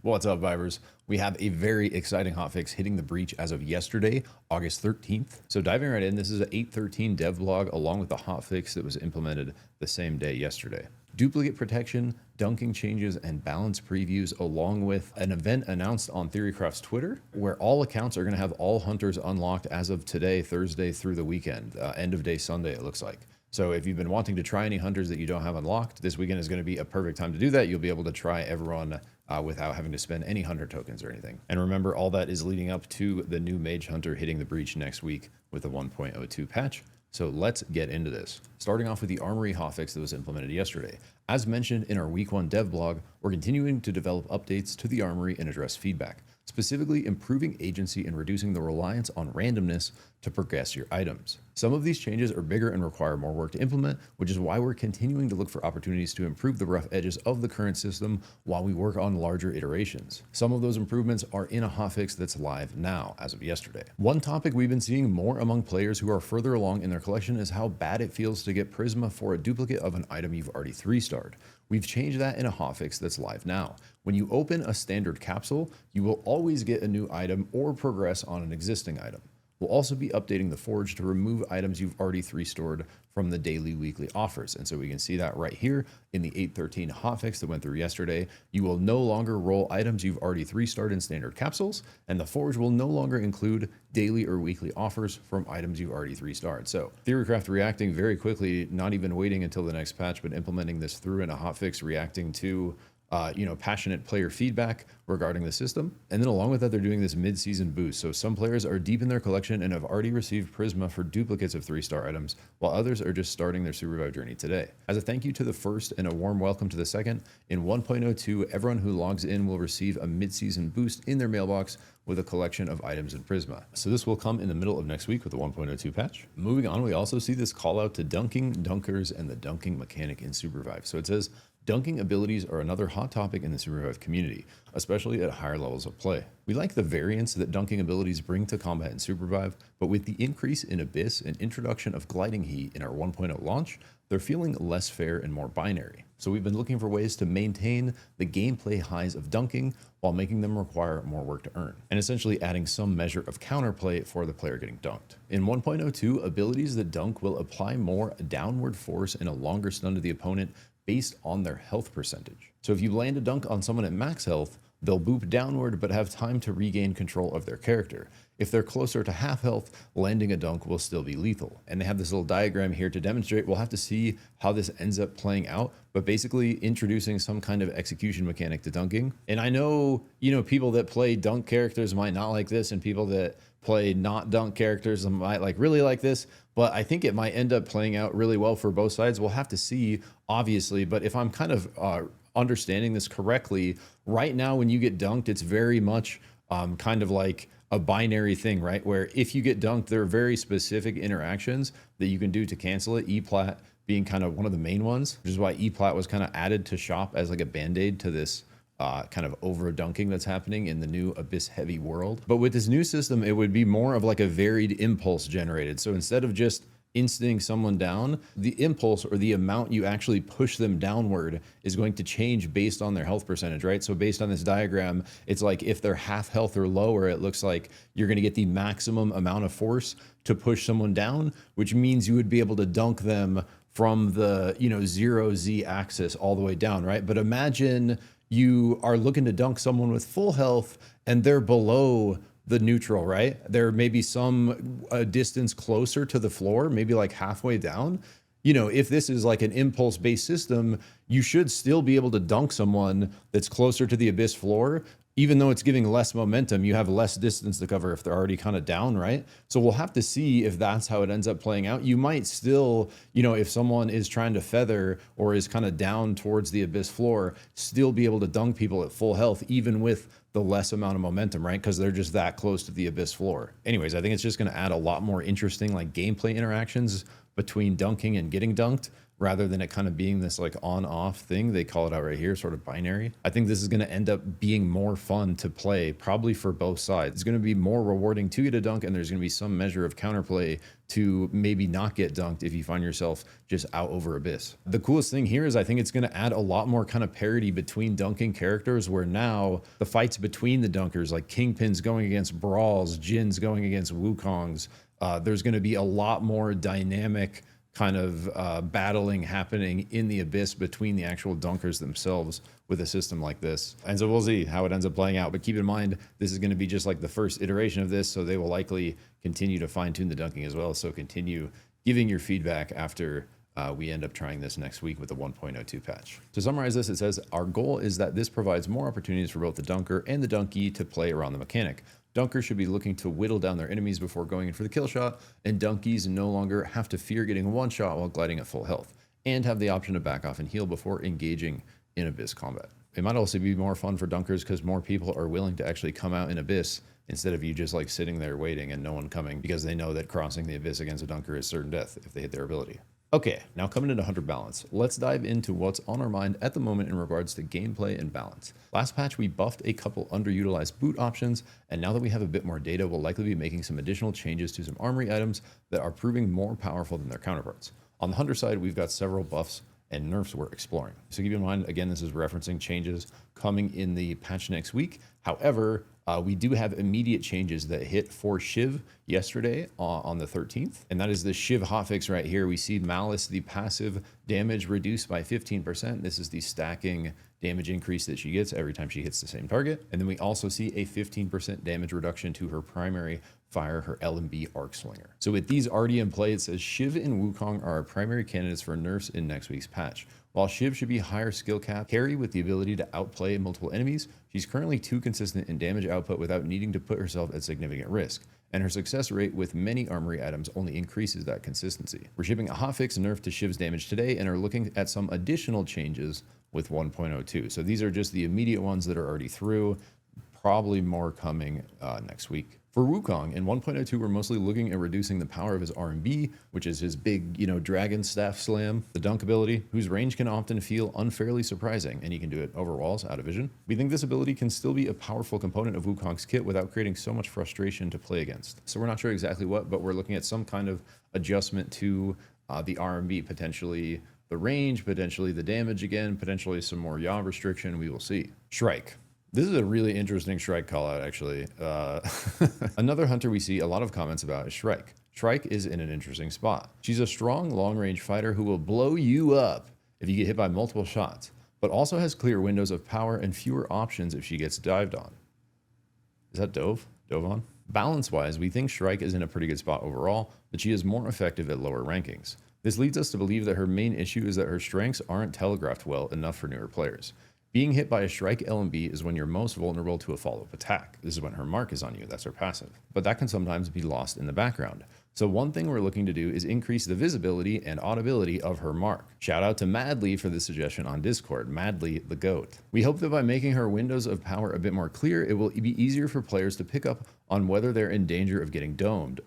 What's up, Vibers? We have a very exciting hotfix hitting the breach as of yesterday, August 13th. So diving right in, this is an 8.13 dev blog along with the hotfix that was implemented the same day yesterday. Duplicate protection, dunking changes, and balance previews, along with an event announced on Theorycraft's Twitter, where all accounts are going to have all hunters unlocked as of today, Thursday through the weekend, end of day Sunday, it looks like. So if you've been wanting to try any hunters that you don't have unlocked, this weekend is going to be a perfect time to do that. You'll be able to try everyone without having to spend any hunter tokens or anything. And remember, all that is leading up to the new mage hunter hitting the breach next week with the 1.02 patch. So let's get into this. Starting off with the Armory hotfix that was implemented yesterday. As mentioned in our week 1 dev blog, we're continuing to develop updates to the Armory and address feedback, specifically improving agency and reducing the reliance on randomness to progress your items. Some of these changes are bigger and require more work to implement, which is why we're continuing to look for opportunities to improve the rough edges of the current system while we work on larger iterations. Some of those improvements are in a hotfix that's live now as of yesterday. One topic we've been seeing more among players who are further along in their collection is how bad it feels to get Prisma for a duplicate of an item you've already 3-starred. We've changed that in a hotfix that's live now. When you open a standard capsule, you will always get a new item or progress on an existing item. We'll also be updating the Forge to remove items you've already 3-stored from the daily weekly offers. And so we can see that right here in the 8.13 hotfix that went through yesterday. You will no longer roll items you've already 3-starred in standard capsules, and the Forge will no longer include daily or weekly offers from items you've already 3-starred. So Theorycraft reacting very quickly, not even waiting until the next patch, but implementing this through in a hotfix, reacting to passionate player feedback regarding the system. And then along with that, they're doing this mid-season boost. So some players are deep in their collection and have already received Prisma for duplicates of 3-star items, while others are just starting their SUPERVIVE journey today. As a thank you to the first and a warm welcome to the second, in 1.02, everyone who logs in will receive a mid-season boost in their mailbox with a collection of items in Prisma. So this will come in the middle of next week with the 1.02 patch. Moving on, we also see this call out to dunking, dunkers, and the dunking mechanic in SUPERVIVE. So it says, dunking abilities are another hot topic in the SUPERVIVE community, especially at higher levels of play. We like the variance that dunking abilities bring to combat in SUPERVIVE, but with the increase in Abyss and introduction of Gliding Heat in our 1.0 launch, they're feeling less fair and more binary. So we've been looking for ways to maintain the gameplay highs of dunking while making them require more work to earn, and essentially adding some measure of counterplay for the player getting dunked. In 1.02, abilities that dunk will apply more downward force and a longer stun to the opponent based on their health percentage. So if you land a dunk on someone at max health, they'll boop downward but have time to regain control of their character. If they're closer to half health, landing a dunk will still be lethal. And they have this little diagram here to demonstrate. We'll have to see how this ends up playing out, but basically introducing some kind of execution mechanic to dunking. And I know, people that play dunk characters might not like this, and people that play not dunk characters might really like this, but I think it might end up playing out really well for both sides. We'll have to see, obviously, but if I'm kind of understanding this correctly, right now when you get dunked, it's very much kind of like a binary thing, right? Where if you get dunked, there are very specific interactions that you can do to cancel it. E-plat being kind of one of the main ones, which is why E-plat was kind of added to shop as like a band-aid to this kind of over dunking that's happening in the new Abyss heavy world. But with this new system, it would be more of like a varied impulse generated. So instead of just instanting someone down, the impulse or the amount you actually push them downward is going to change based on their health percentage, right? So based on this diagram, it's like if they're half health or lower, it looks like you're going to get the maximum amount of force to push someone down, which means you would be able to dunk them from the 0-Z axis all the way down, right? But imagine you are looking to dunk someone with full health and they're below the neutral, right? There may be some distance closer to the floor, maybe like halfway down. If this is like an impulse-based system, you should still be able to dunk someone that's closer to the Abyss floor. Even though it's giving less momentum, you have less distance to cover if they're already kind of down, right? So we'll have to see if that's how it ends up playing out. You might still, if someone is trying to feather or is kind of down towards the Abyss floor, still be able to dunk people at full health, even with the less amount of momentum, right? Because they're just that close to the Abyss floor. Anyways, I think it's just going to add a lot more interesting gameplay interactions between dunking and getting dunked. rather than it kind of being this like on-off thing. They call it out right here, sort of binary. I think this is going to end up being more fun to play, probably for both sides. It's going to be more rewarding to get a dunk, and there's going to be some measure of counterplay to maybe not get dunked if you find yourself just out over Abyss. The coolest thing here is I think it's going to add a lot more kind of parity between dunking characters, where now the fights between the dunkers, like Kingpin's going against Brawls, Jin's going against Wukongs, there's going to be a lot more dynamic kind of battling happening in the Abyss between the actual dunkers themselves with a system like this. And so we'll see how it ends up playing out. But keep in mind, this is going to be just like the first iteration of this, so they will likely continue to fine-tune the dunking as well. So continue giving your feedback after we end up trying this next week with the 1.02 patch. To summarize this, it says, our goal is that this provides more opportunities for both the dunker and the dunkee to play around the mechanic. Dunkers should be looking to whittle down their enemies before going in for the kill shot, and dunkies no longer have to fear getting one shot while gliding at full health, and have the option to back off and heal before engaging in Abyss combat. It might also be more fun for dunkers because more people are willing to actually come out in Abyss instead of you just like sitting there waiting and no one coming, because they know that crossing the Abyss against a dunker is certain death if they hit their ability. Okay, now coming into Hunter balance, let's dive into what's on our mind at the moment in regards to gameplay and balance. Last patch, we buffed a couple underutilized boot options, and now that we have a bit more data, we'll likely be making some additional changes to some armory items that are proving more powerful than their counterparts. On the Hunter side, we've got several buffs and nerfs we're exploring. So keep in mind, again, this is referencing changes coming in the patch next week. However, we do have immediate changes that hit for Shiv yesterday on the 13th. And that is the Shiv hotfix right here. We see Malice, the passive damage reduced by 15%. This is the stacking damage increase that she gets every time she hits the same target. And then we also see a 15% damage reduction to her primary fire, her LMB arc slinger. So with these already in play, it says Shiv and Wukong are our primary candidates for nerfs in next week's patch. While Shiv should be higher skill cap carry with the ability to outplay multiple enemies, she's currently too consistent in damage output without needing to put herself at significant risk, and her success rate with many armory items only increases that consistency. We're shipping a hotfix nerf to Shiv's damage today and are looking at some additional changes with 1.02. So these are just the immediate ones that are already through, probably more coming next week. For Wukong, in 1.02, we're mostly looking at reducing the power of his R&B, which is his big, dragon staff slam, the dunk ability, whose range can often feel unfairly surprising, and he can do it over walls, out of vision. We think this ability can still be a powerful component of Wukong's kit without creating so much frustration to play against. So we're not sure exactly what, but we're looking at some kind of adjustment to the R&B, potentially the range, potentially the damage again, potentially some more yaw restriction, we will see. Shrike. This is a really interesting Shrike call out, actually. Another hunter we see a lot of comments about is Shrike. Shrike is in an interesting spot. She's a strong long-range fighter who will blow you up if you get hit by multiple shots, but also has clear windows of power and fewer options if she gets dived on. Is that Dove on? Balance-wise, we think Shrike is in a pretty good spot overall, but she is more effective at lower rankings. This leads us to believe that her main issue is that her strengths aren't telegraphed well enough for newer players. Being hit by a Shrike LMB is when you're most vulnerable to a follow-up attack. This is when her mark is on you, that's her passive. But that can sometimes be lost in the background. So one thing we're looking to do is increase the visibility and audibility of her mark. Shout out to Madly for this suggestion on Discord, Madly the GOAT. We hope that by making her windows of power a bit more clear, it will be easier for players to pick up on whether they're in danger of getting domed.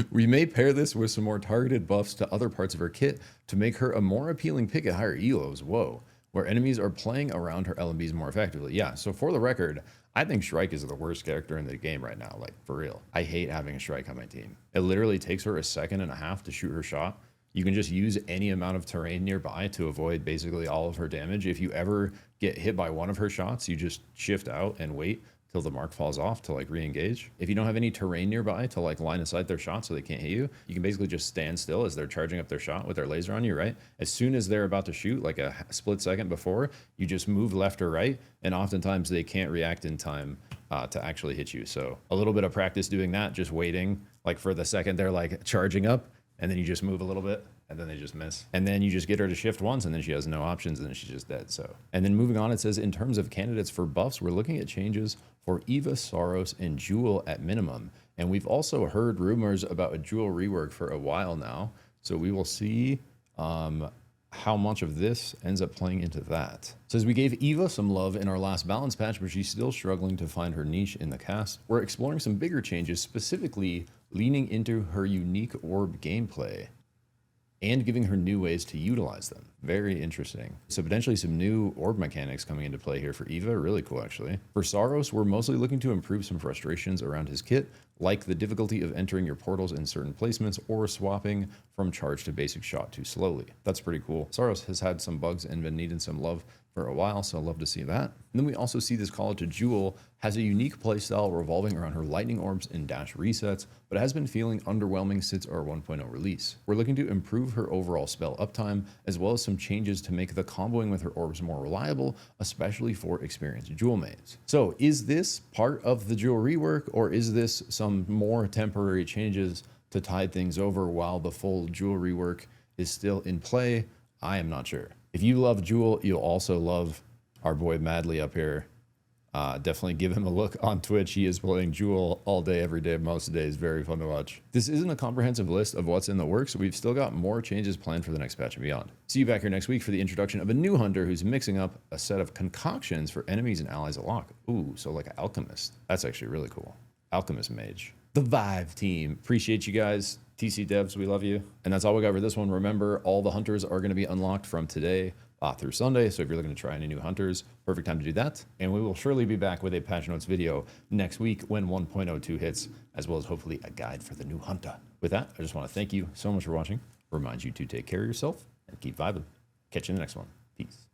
We may pair this with some more targeted buffs to other parts of her kit to make her a more appealing pick at higher elos, where enemies are playing around her LMBs more effectively. Yeah, so for the record, I think Shrike is the worst character in the game right now, like for real. I hate having a Shrike on my team. It literally takes her a second and a half to shoot her shot. You can just use any amount of terrain nearby to avoid basically all of her damage. If you ever get hit by one of her shots, you just shift out and wait till the mark falls off to like re-engage. If you don't have any terrain nearby to like line of sight their shot so they can't hit you, you can basically just stand still as they're charging up their shot with their laser on you, right? As soon as they're about to shoot, like a split second before, you just move left or right, and oftentimes they can't react in time to actually hit you. So a little bit of practice doing that, just waiting like for the second they're like charging up, and then you just move a little bit, and then they just miss. And then you just get her to shift once, and then she has no options, and then she's just dead. So, and then moving on, it says, in terms of candidates for buffs, we're looking at changes for Eva, Saros, and Jewel at minimum. And we've also heard rumors about a Jewel rework for a while now. So we will see how much of this ends up playing into that. It says we gave Eva some love in our last balance patch, but she's still struggling to find her niche in the cast. We're exploring some bigger changes, specifically leaning into her unique orb gameplay. and giving her new ways to utilize them. Very interesting. So potentially some new orb mechanics coming into play here for Eva. Really cool, actually. For Saros, we're mostly looking to improve some frustrations around his kit, like the difficulty of entering your portals in certain placements or swapping from charge to basic shot too slowly. That's pretty cool. Saros has had some bugs and been needing some love for a while, so I love to see that. And then we also see this call out to Jewel has a unique playstyle revolving around her lightning orbs and dash resets, but has been feeling underwhelming since our 1.0 release. We're looking to improve her overall spell uptime, as well as some changes to make the comboing with her orbs more reliable, especially for experienced Jewel mains. So is this part of the Jewel rework, or is this some more temporary changes to tide things over while the full Jewel rework is still in play? I am not sure. If you love Jewel, you'll also love our boy Madly up here. Definitely give him a look on Twitch. He is playing Jewel all day, every day, most days. Very fun to watch. This isn't a comprehensive list of what's in the works. We've still got more changes planned for the next patch and beyond. See you back here next week for the introduction of a new hunter who's mixing up a set of concoctions for enemies and allies alike. Ooh, so like an alchemist. That's actually really cool. Alchemist mage. The Vive team. Appreciate you guys. TC Devs, we love you. And that's all we got for this one. Remember, all the hunters are going to be unlocked from today through Sunday. So if you're looking to try any new hunters, perfect time to do that. And we will surely be back with a patch notes video next week when 1.02 hits, as well as hopefully a guide for the new hunter. With that, I just want to thank you so much for watching. Remind you to take care of yourself and keep vibing. Catch you in the next one. Peace.